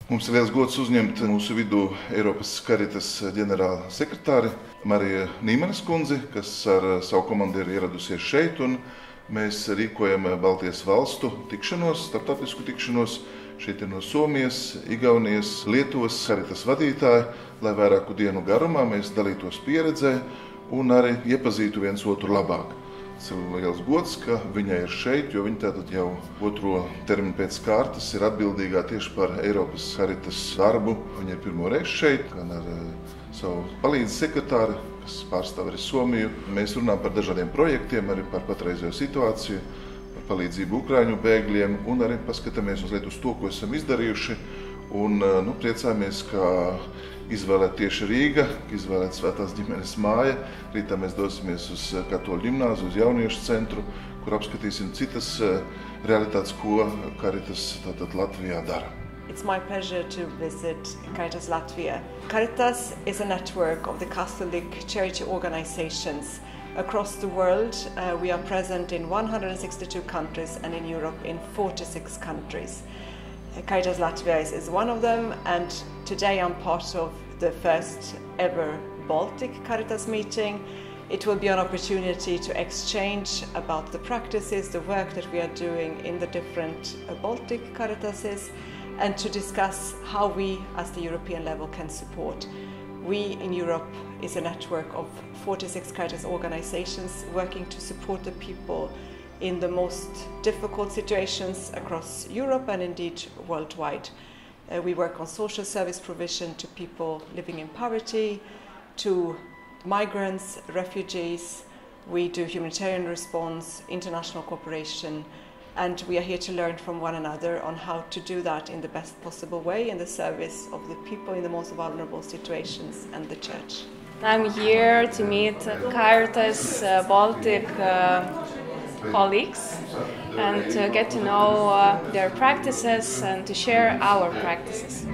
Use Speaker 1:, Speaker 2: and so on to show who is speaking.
Speaker 1: Mums ir liels gods uzņemt mūsu vidū Eiropas Caritas ģenerāla sekretāri Mariju Nīmenes kundzi, kas ar savu komandu ir ieradusies šeit. Mēs rīkojam Baltijas valstu tikšanos, starptautisku tikšanos. Šeit ir no Somijas, Igaunijas, Lietuvas Caritas vadītāji, lai vairāku dienu garumā mēs dalītos pieredzē un arī iepazītu viens otru labāk. Tas ir liels gods, ka viņa ir šeit, jo viņa tātad jau otro termiņu pēc kārtas ir atbildīgā tieši par Eiropas Caritas darbu. Viņa ir pirmo reizi šeit, gan ar savu palīdzi sekretāri, kas pārstāv arī Somiju. Mēs runājam par dažādiem projektiem, arī par patreizējo situāciju, par palīdzību Ukraiņu bēgļiem un arī paskatāmies mazliet uz to, ko esam izdarījuši. Un priecājamies, ka izvēlēt tieši Rīga, izvēlēt Svētās ģimenes māja. Rītā mēs dosimies uz Katoļu ģimnāziju, uz jauniešu centru, kur apskatīsim citas realitātes, ko Caritas tātad Latvijā dara.
Speaker 2: It's my pleasure to visit Caritas Latvia. Caritas is a network of the Catholic charity organizations across the world. We are present in 162 countries and in Europe in 46 countries. Caritas Latvia is one of them, and today I'm part of the first ever Baltic Caritas meeting. It will be an opportunity to exchange about the practices, the work that we are doing in the different Baltic Caritases, and to discuss how we as the European level can support. We in Europe is a network of 46 Caritas organizations working to support the people in the most difficult situations across Europe and indeed worldwide. We work on social service provision to people living in poverty, to migrants, refugees. We do humanitarian response, international cooperation, and we are here to learn from one another on how to do that in the best possible way in the service of the people in the most vulnerable situations and the Church.
Speaker 3: I'm here to meet Caritas Baltic colleagues and to get to know their practices and to share our practices.